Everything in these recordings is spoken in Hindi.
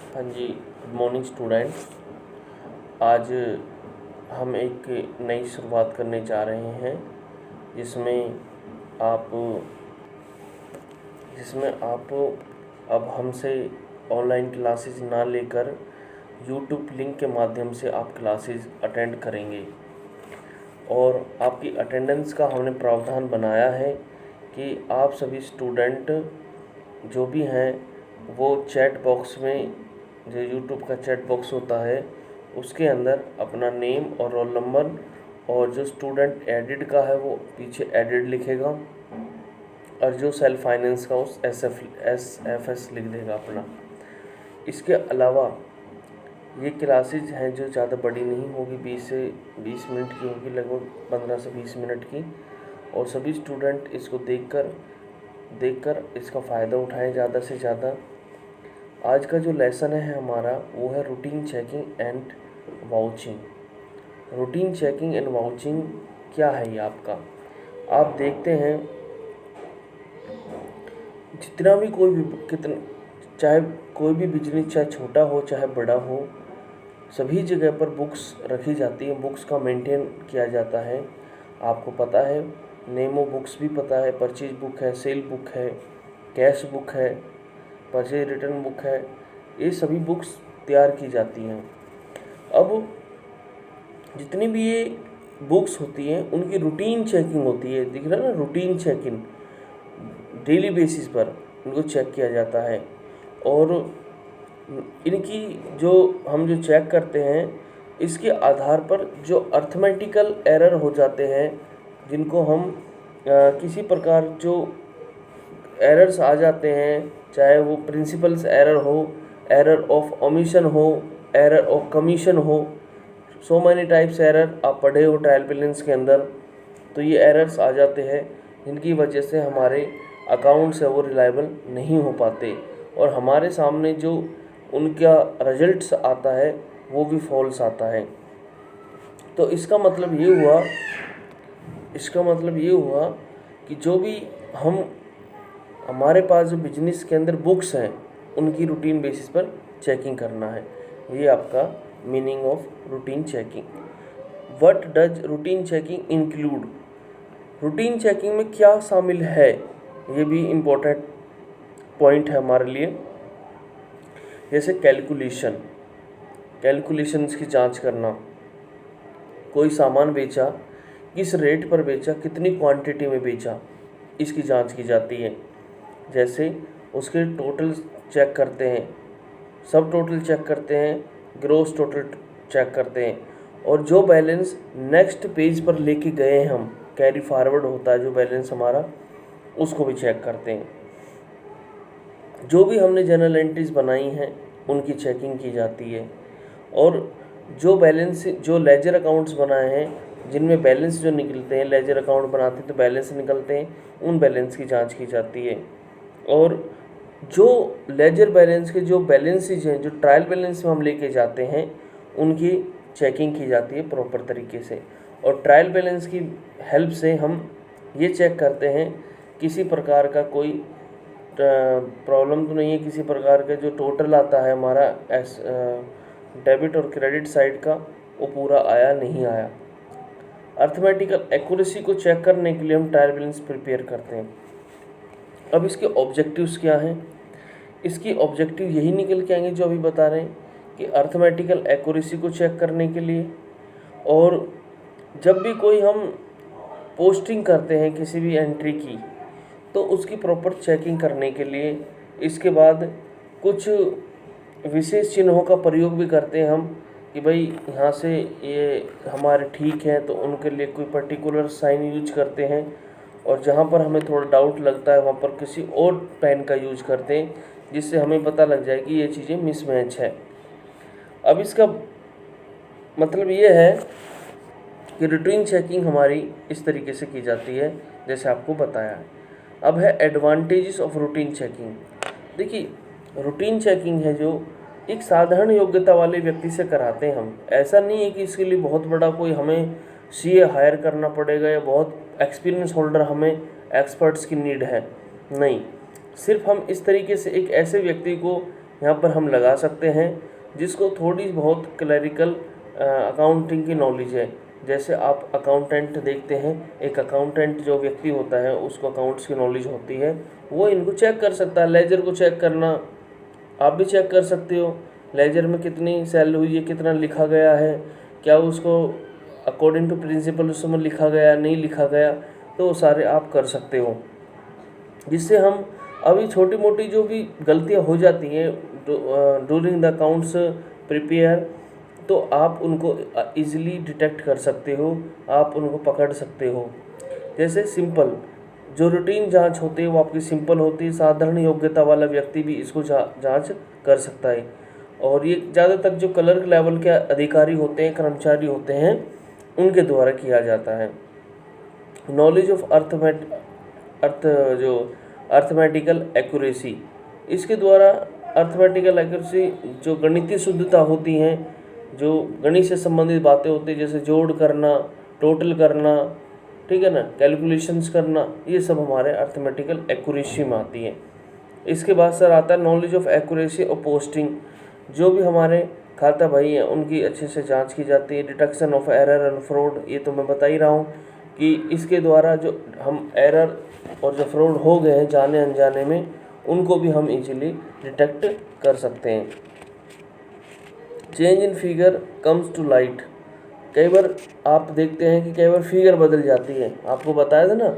हाँ जी, गुड मॉर्निंग स्टूडेंट्स। आज हम एक नई शुरुआत करने जा रहे हैं जिसमें आप अब हमसे ऑनलाइन क्लासेस ना लेकर यूट्यूब लिंक के माध्यम से आप क्लासेस अटेंड करेंगे। और आपकी अटेंडेंस का हमने प्रावधान बनाया है कि आप सभी स्टूडेंट जो भी हैं वो चैट बॉक्स में, जो यूट्यूब का चैट बॉक्स होता है उसके अंदर अपना नेम और रोल नंबर, और जो स्टूडेंट एडिड का है वो पीछे एडिड लिखेगा, और जो सेल्फ फाइनेंस का उस SFS लिख देगा अपना। इसके अलावा ये क्लासेज हैं जो ज़्यादा बड़ी नहीं होगी, 20 से 20 मिनट की होगी, लगभग 15 से 20 मिनट की। और सभी स्टूडेंट इसको देखकर इसका फ़ायदा उठाएं ज़्यादा से ज़्यादा। आज का जो लेसन है हमारा वो है routine checking and vouching. Routine checking and vouching क्या है ये आपका? आप देखते हैं जितना भी चाहे कोई भी बिजनेस, चाहे छोटा हो चाहे बड़ा हो, सभी जगह पर बुक्स रखी जाती है, बुक्स का मेंटेन किया जाता है। आपको पता है, नेमो बुक्स भी पता है, परचेज बुक है, सेल बुक है, कैश बुक है, परचेज रिटर्न बुक है, ये सभी बुक्स तैयार की जाती हैं। अब जितनी भी ये बुक्स होती हैं उनकी रूटीन चेकिंग होती है, दिख रहा है ना, रूटीन चेकिंग। डेली बेसिस पर इनको चेक किया जाता है। और इनकी हम जो चेक करते हैं इसके आधार पर जो अर्थमेटिकल एरर हो जाते हैं, जिनको हम किसी प्रकार जो एरर्स आ जाते हैं, चाहे वो प्रिंसिपल्स एरर हो, एरर ऑफ ओमिशन हो, एरर ऑफ कमीशन हो, सो मैनी टाइप्स एरर आप पढ़े हो ट्रायल बैलेंस के अंदर। तो ये एरर्स आ जाते हैं जिनकी वजह से हमारे अकाउंट्स है वो रिलायबल नहीं हो पाते, और हमारे सामने जो उनका रिजल्ट्स आता है वो भी फॉल्स आता है। तो इसका मतलब ये हुआ कि जो भी हमारे पास जो बिजनेस के अंदर बुक्स हैं उनकी रूटीन बेसिस पर चेकिंग करना है। ये आपका meaning of routine checking. What does routine checking include? Routine checking में क्या शामिल है, ये भी इम्पोर्टेंट पॉइंट है हमारे लिए। जैसे कैलकुलेशंस की जांच करना, कोई सामान बेचा, किस रेट पर बेचा, कितनी क्वांटिटी में बेचा, इसकी जांच की जाती है। जैसे उसके टोटल चेक करते हैं, सब टोटल चेक करते हैं, ग्रोस टोटल चेक करते हैं, और जो बैलेंस नेक्स्ट पेज पर लेके गए हम, कैरी फॉरवर्ड होता है जो बैलेंस हमारा, उसको भी चेक करते हैं। जो भी हमने जर्नल एंट्रीज बनाई हैं उनकी चेकिंग की जाती है। और जो लेजर अकाउंट्स बनाए हैं, जिनमें बैलेंस जो निकलते हैं, लेजर अकाउंट बनाते हैं तो बैलेंस निकलते हैं, उन बैलेंस की जांच की जाती है। और जो लेजर बैलेंस के जो बैलेंसेज हैं, जो ट्रायल बैलेंस में हम लेके जाते हैं, उनकी चेकिंग की जाती है प्रॉपर तरीके से। और ट्रायल बैलेंस की हेल्प से हम ये चेक करते हैं किसी प्रकार का कोई प्रॉब्लम तो नहीं है, किसी प्रकार का जो टोटल आता है हमारा डेबिट और क्रेडिट साइड का, वो पूरा आया नहीं आया। अर्थमेटिकल एक्यूरेसी को चेक करने के लिए हम ट्रायल बैलेंस प्रिपेयर करते हैं। अब इसके ऑब्जेक्टिव्स क्या हैं? इसकी ऑब्जेक्टिव यही निकल के आएंगे जो अभी बता रहे हैं, कि अर्थमेटिकल एक्यूरेसी को चेक करने के लिए, और जब भी कोई हम पोस्टिंग करते हैं किसी भी एंट्री की, तो उसकी प्रॉपर चेकिंग करने के लिए। इसके बाद कुछ विशेष चिन्हों का प्रयोग भी करते हैं हम, कि भाई यहाँ से ये हमारे ठीक है, तो उनके लिए कोई पर्टिकुलर साइन यूज करते हैं, और जहाँ पर हमें थोड़ा डाउट लगता है वहाँ पर किसी और पेन का यूज करते हैं, जिससे हमें पता लग जाए कि ये चीज़ें मिसमैच है। अब इसका मतलब ये है कि रूटीन चेकिंग हमारी इस तरीके से की जाती है जैसे आपको बताया है। अब है एडवांटेजेस ऑफ रूटीन चेकिंग। देखिए, रूटीन चेकिंग है जो एक साधारण योग्यता वाले व्यक्ति से कराते हैं हम। ऐसा नहीं है कि इसके लिए बहुत बड़ा कोई हमें CA हायर करना पड़ेगा या बहुत एक्सपीरियंस होल्डर, हमें एक्सपर्ट्स की नीड है, नहीं। सिर्फ हम इस तरीके से एक ऐसे व्यक्ति को यहाँ पर हम लगा सकते हैं जिसको थोड़ी बहुत क्लरिकल अकाउंटिंग की नॉलेज है। जैसे आप अकाउंटेंट देखते हैं, एक अकाउंटेंट जो व्यक्ति होता है उसको अकाउंट्स की नॉलेज होती है, वो इनको चेक कर सकता है। लेजर को चेक करना आप भी चेक कर सकते हो, लेजर में कितनी सेल हुई है, कितना लिखा गया है, क्या उसको अकॉर्डिंग टू प्रिंसिपल उसमें लिखा गया नहीं लिखा गया, तो वो सारे आप कर सकते हो। जिससे हम अभी छोटी मोटी जो भी गलतियां हो जाती हैं ड्यूरिंग द अकाउंट्स प्रिपेयर, तो आप उनको इजीली डिटेक्ट कर सकते हो, आप उनको पकड़ सकते हो। जैसे सिंपल जो रूटीन जांच होती है वो आपकी सिंपल होती है, साधारण योग्यता वाला व्यक्ति भी इसको जांच कर सकता है। और ये ज़्यादातर जो क्लर्क लेवल के अधिकारी होते हैं, कर्मचारी होते हैं, उनके द्वारा किया जाता है। नॉलेज ऑफ अर्थमेटिकल एक्यूरेसी, इसके द्वारा अर्थमेटिकल एक्यूरेसी जो गणितीय शुद्धता होती हैं, जो गणित से संबंधित बातें होती हैं, जैसे जोड़ करना, टोटल करना, ठीक है ना, कैलकुलेशंस करना, ये सब हमारे अर्थमेटिकल एक्यूरेसी में आती है। इसके बाद सर आता है नॉलेज ऑफ एक्यूरेसी और पोस्टिंग, जो भी हमारे खाता भाई हैं उनकी अच्छे से जांच की जाती है। Detection of error and fraud, ये तो मैं बता ही रहा हूँ कि इसके द्वारा जो हम एरर और जो फ्रॉड हो गए हैं जाने अनजाने में, उनको भी हम इजीली डिटेक्ट कर सकते हैं। Change in figure comes to light, कई बार आप देखते हैं कि कई बार फिगर बदल जाती है। आपको बताया था ना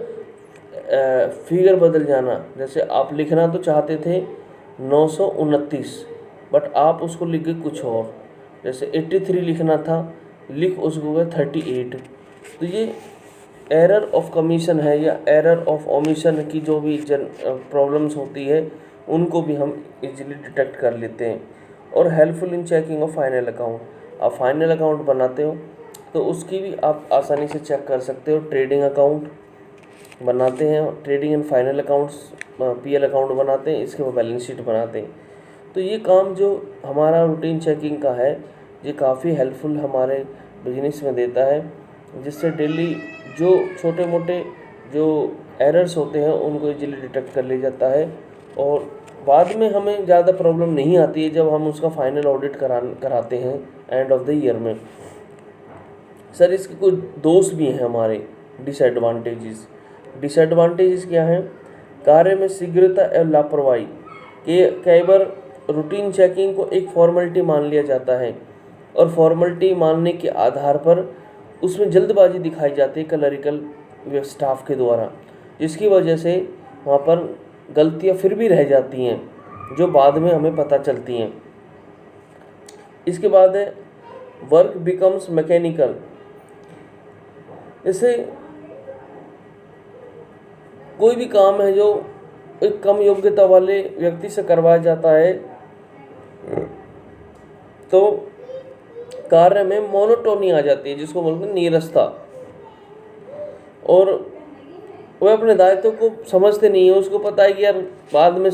फिगर बदल जाना, जैसे आप लिखना तो चाहते थे 929, बट आप उसको लिख गए कुछ और, जैसे 83 लिखना था, लिख उसको गए 38। तो ये एरर ऑफ कमीशन है या एरर ऑफ ओमिशन की जो भी प्रॉब्लम्स होती है, उनको भी हम इजीली डिटेक्ट कर लेते हैं। और helpful in checking of final account, आप फाइनल अकाउंट बनाते हो तो उसकी भी आप आसानी से चेक कर सकते हो। ट्रेडिंग अकाउंट बनाते हैं, trading and final accounts, PL account बनाते हैं, इसके बाद बैलेंस शीट बनाते हैं। तो ये काम जो हमारा रूटीन चेकिंग का है, ये काफ़ी हेल्पफुल हमारे बिजनेस में देता है, जिससे डेली जो छोटे मोटे जो एरर्स होते हैं उनको इजीली डिटेक्ट कर लिया जाता है, और बाद में हमें ज़्यादा प्रॉब्लम नहीं आती है जब हम उसका फाइनल ऑडिट कराते हैं एंड ऑफ द ईयर में। सर इसके कुछ दोष भी हैं हमारे, डिसएडवांटेजेस क्या हैं? कार्य में शीघ्रता एवं लापरवाही, कि कई बार रूटीन चेकिंग को एक फॉर्मेलिटी मान लिया जाता है, और फॉर्मेलिटी मानने के आधार पर उसमें जल्दबाजी दिखाई जाती है क्लरिकल स्टाफ के द्वारा, जिसकी वजह से वहाँ पर गलतियाँ फिर भी रह जाती हैं जो बाद में हमें पता चलती हैं। इसके बाद है वर्क बिकम्स मैकेनिकल, जैसे कोई भी काम है जो एक कम योग्यता वाले व्यक्ति से करवाया जाता है, तो कार्य में मोनोटोनी आ जाती है, जिसको बोलते हैं नीरसता, और वह अपने दायित्व को समझते नहीं है। उसको पता है कि यार बाद में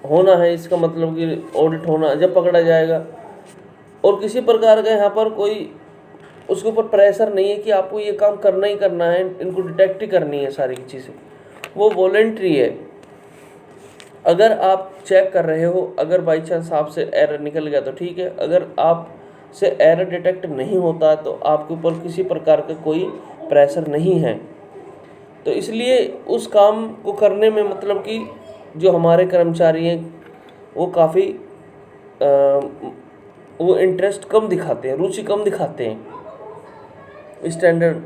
होना है, इसका मतलब कि ऑडिट होना, जब पकड़ा जाएगा, और किसी प्रकार का यहाँ पर कोई उसके ऊपर प्रेशर नहीं है कि आपको ये काम करना ही करना है, इनको डिटेक्ट ही करनी है सारी चीज़ें, वो वॉलेंट्री है। अगर आप चेक कर रहे हो, अगर बाई चांस आपसे एरर निकल गया तो ठीक है, अगर आप से एरर डिटेक्ट नहीं होता तो आपके ऊपर किसी प्रकार का कोई प्रेशर नहीं है। तो इसलिए उस काम को करने में मतलब कि जो हमारे कर्मचारी हैं वो काफ़ी वो इंटरेस्ट कम दिखाते हैं, रुचि कम दिखाते हैं। स्टैंडर्ड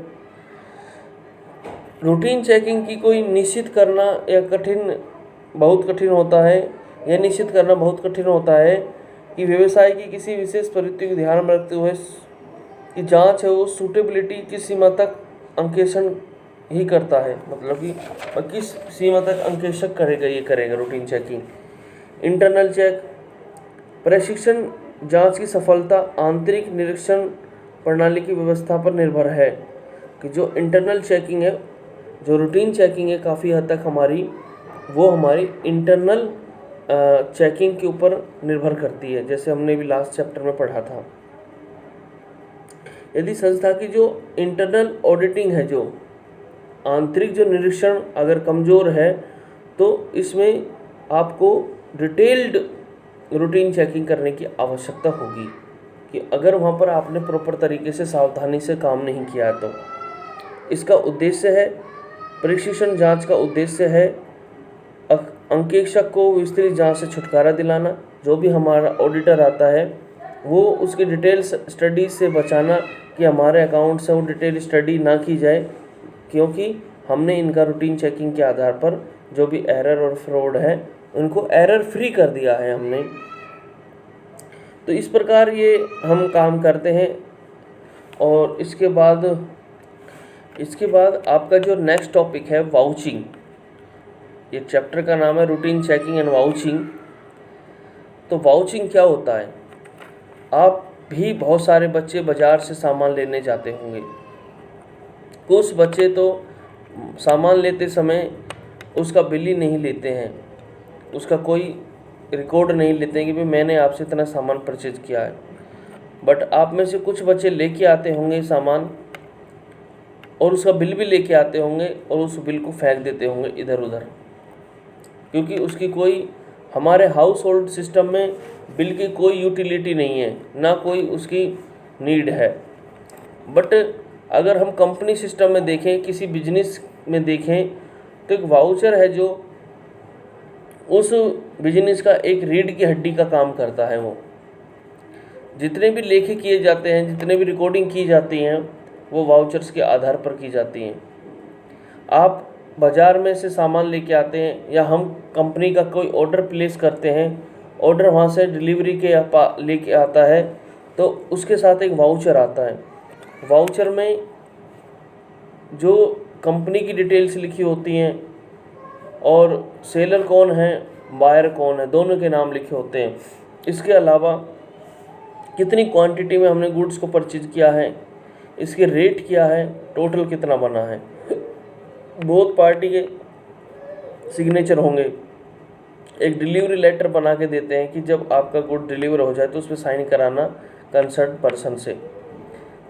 रूटीन चेकिंग की कोई निश्चित करना या बहुत कठिन होता है, यह निश्चित करना बहुत कठिन होता है कि व्यवसाय की किसी विशेष परिस्थिति को ध्यान में रखते हुए कि जांच है वो सूटेबिलिटी की सीमा तक अंकेक्षण ही करता है, मतलब कि किस सीमा तक अंकेक्षक करेगा रूटीन चेकिंग। इंटरनल चेक, प्रशिक्षण जांच की सफलता आंतरिक निरीक्षण प्रणाली की व्यवस्था पर निर्भर है, कि जो इंटरनल चेकिंग है, जो रूटीन चेकिंग है, काफ़ी हद तक हमारी इंटरनल चेकिंग के ऊपर निर्भर करती है, जैसे हमने भी लास्ट चैप्टर में पढ़ा था। यदि संस्था की जो इंटरनल ऑडिटिंग है, जो आंतरिक जो निरीक्षण अगर कमज़ोर है, तो इसमें आपको डिटेल्ड रूटीन चेकिंग करने की आवश्यकता होगी कि अगर वहाँ पर आपने प्रॉपर तरीके से सावधानी से काम नहीं किया है तो इसका उद्देश्य है, प्रिसिशन जांच का उद्देश्य है अंकेक्षक को विस्तृत जांच से छुटकारा दिलाना। जो भी हमारा ऑडिटर आता है वो उसकी डिटेल स्टडी से बचाना कि हमारे अकाउंट से वो डिटेल स्टडी ना की जाए, क्योंकि हमने इनका रूटीन चेकिंग के आधार पर जो भी एरर और फ्रॉड है उनको एरर फ्री कर दिया है हमने। तो इस प्रकार ये हम काम करते हैं। और इसके बाद आपका जो नेक्स्ट टॉपिक है वाउचिंग, ये चैप्टर का नाम है रूटीन चेकिंग एंड वाउचिंग। तो वाउचिंग क्या होता है? आप भी बहुत सारे बच्चे बाज़ार से सामान लेने जाते होंगे। कुछ बच्चे तो सामान लेते समय उसका बिल ही नहीं लेते हैं, उसका कोई रिकॉर्ड नहीं लेते हैं कि भाई मैंने आपसे इतना सामान परचेज किया है। बट आप में से कुछ बच्चे लेके आते होंगे सामान और उसका बिल भी लेके आते होंगे और उस बिल को फेंक देते होंगे इधर उधर, क्योंकि उसकी कोई हमारे हाउस होल्ड सिस्टम में बिल की कोई यूटिलिटी नहीं है, ना कोई उसकी नीड है। बट अगर हम कंपनी सिस्टम में देखें, किसी बिजनेस में देखें, तो एक वाउचर है जो उस बिजनेस का एक रीढ़ की हड्डी का काम करता है। वो जितने भी लेखे किए जाते हैं, जितने भी रिकॉर्डिंग की जाती हैं, वो वाउचर्स के आधार पर की जाती हैं। आप बाज़ार में से सामान लेके आते हैं या हम कंपनी का कोई ऑर्डर प्लेस करते हैं, ऑर्डर वहाँ से डिलीवरी के लेके आता है, तो उसके साथ एक वाउचर आता है। वाउचर में जो कंपनी की डिटेल्स लिखी होती हैं और सेलर कौन है, बायर कौन है, दोनों के नाम लिखे होते हैं। इसके अलावा कितनी क्वांटिटी में हमने गुड्स को परचेज किया है, इसके रेट क्या है, टोटल कितना बना है, बोथ पार्टी के सिग्नेचर होंगे। एक डिलीवरी लेटर बना के देते हैं कि जब आपका गुड डिलीवर हो जाए तो उस पर साइन कराना कंसर्न पर्सन से,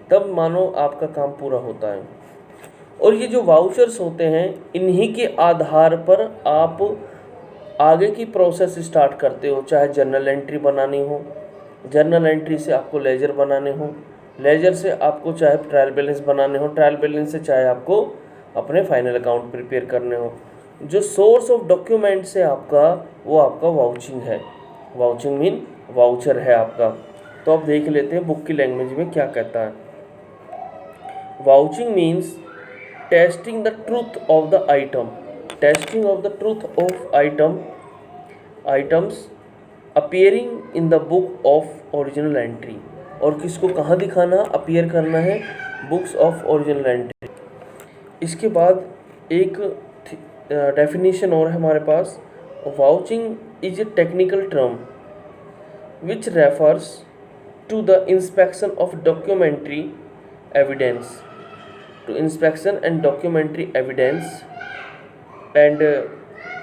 तब मानो आपका काम पूरा होता है। और ये जो वाउचर्स होते हैं, इन्हीं के आधार पर आप आगे की प्रोसेस स्टार्ट करते हो। चाहे जर्नल एंट्री बनानी हो, जर्नल एंट्री से आपको लेजर बनाने हो, लेजर से आपको चाहे ट्रायल बैलेंस बनाने हो, ट्रायल बैलेंस से चाहे आपको अपने फाइनल अकाउंट प्रिपेयर करने हो। जो सोर्स ऑफ डॉक्यूमेंट्स है आपका, वो आपका वाउचिंग है। वाउचिंग मीन वाउचर है आपका। तो अब देख लेते हैं बुक की लैंग्वेज में क्या कहता है। Vouching means testing the truth of the item, testing of the truth of items appearing in the book of original entry. और किसको कहाँ दिखाना, अपीयर करना है, बुक्स ऑफ ओरिजिनल एंट्री। इसके बाद एक डेफिनेशन और है हमारे पास। Vouching is a technical term which refers to the inspection of documentary evidence, to inspection and documentary evidence and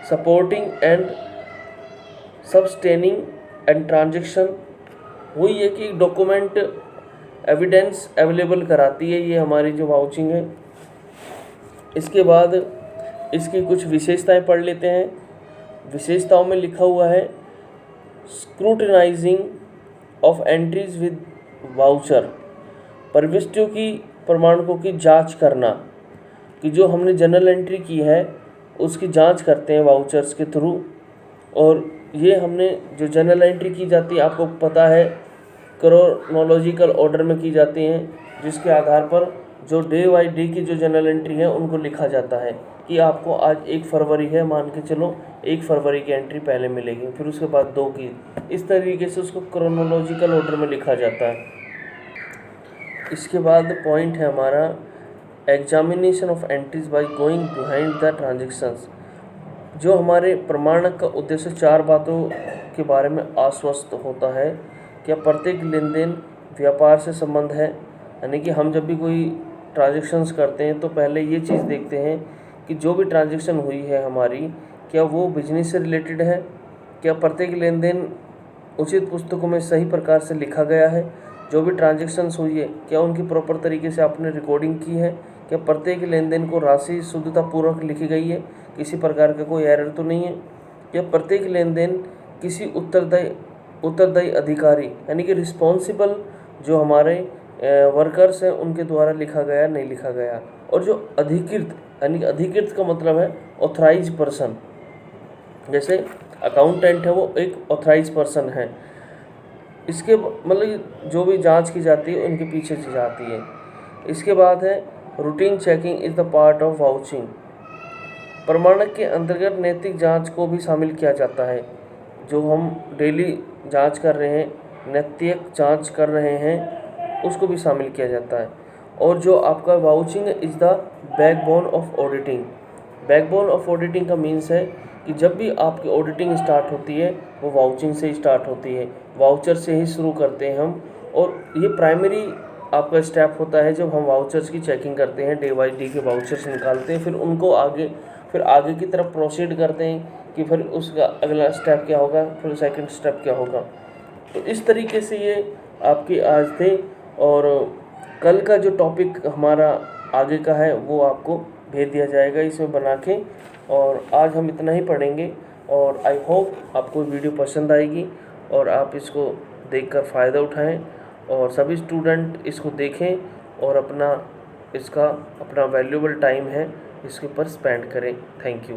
supporting and sustaining and transaction। वही है कि डॉक्यूमेंट एविडेंस अवेलेबल कराती है ये हमारी जो वाउचिंग है। इसके बाद इसकी कुछ विशेषताएं पढ़ लेते हैं। विशेषताओं में लिखा हुआ है scrutinising of entries with voucher, प्रविष्टियों की प्रमाणकों की जांच करना, कि जो हमने जर्नल एंट्री की है उसकी जांच करते हैं वाउचर्स के थ्रू। और ये हमने जो जर्नल एंट्री की जाती है, आपको पता है क्रोनोलॉजिकल ऑर्डर में की जाती हैं, जिसके आधार पर जो डे बाई डे की जो जर्नल एंट्री है उनको लिखा जाता है कि आपको आज 1 फरवरी है, मान के चलो 1 फरवरी की एंट्री पहले मिलेगी, फिर उसके बाद 2 की, इस तरीके से उसको क्रोनोलॉजिकल ऑर्डर में लिखा जाता है। इसके बाद पॉइंट है हमारा examination of entries by going behind the transactions. जो हमारे प्रमाणक का उद्देश्य 4 बातों के बारे में आश्वस्त होता है। क्या प्रत्येक लेन देन व्यापार से संबंध है, यानी कि हम जब भी कोई ट्रांजैक्शंस करते हैं तो पहले ये चीज़ देखते हैं कि जो भी ट्रांजैक्शन हुई है हमारी, क्या वो बिजनेस से रिलेटेड है, क्या प्रत्येक लेन देन उचित पुस्तकों में सही प्रकार से लिखा गया है, जो भी ट्रांजैक्शंस हुई है क्या उनकी प्रॉपर तरीके से आपने रिकॉर्डिंग की है, क्या प्रत्येक लेन देन को राशि शुद्धतापूर्वक लिखी गई है, किसी प्रकार का कोई एरर तो नहीं है, क्या प्रत्येक लेन देन किसी उत्तरदायी उत्तरदायी अधिकारी यानी कि रिस्पॉन्सिबल जो हमारे वर्कर्स हैं उनके द्वारा लिखा गया नहीं लिखा गया। और जो अधिकृत यानी कि अधिकृत का मतलब है ऑथराइज पर्सन, जैसे अकाउंटेंट है वो एक ऑथराइज पर्सन है। इसके मतलब जो भी जांच की जाती है उनके पीछे से जाती है। इसके बाद है routine checking is the part of vouching. प्रमाणक के अंतर्गत नैतिक जांच को भी शामिल किया जाता है। जो हम डेली जांच कर रहे हैं, नैतिक जांच कर रहे हैं, उसको भी शामिल किया जाता है। और जो आपका vouching is the backbone of auditing. Backbone of auditing का मीन्स है कि जब भी आपकी ऑडिटिंग स्टार्ट होती है वो वाउचिंग से ही स्टार्ट होती है, वाउचर से ही शुरू करते हैं हम। और ये प्राइमरी आपका स्टेप होता है जब हम वाउचर्स की चेकिंग करते हैं, डे बाई डे के वाउचर्स निकालते हैं, फिर उनको आगे की तरफ प्रोसीड करते हैं कि फिर उसका अगला स्टेप क्या होगा, फिर सेकंड स्टेप क्या होगा। तो इस तरीके से ये आपके आज थे। और कल का जो टॉपिक हमारा आगे का है वो आपको भेज दिया जाएगा इसमें बना के। और आज हम इतना ही पढ़ेंगे और आई होप आपको वीडियो पसंद आएगी और आप इसको देखकर फ़ायदा उठाएं और सभी स्टूडेंट इसको देखें और अपना वैल्यूएबल टाइम है इसके ऊपर स्पेंड करें। Thank you.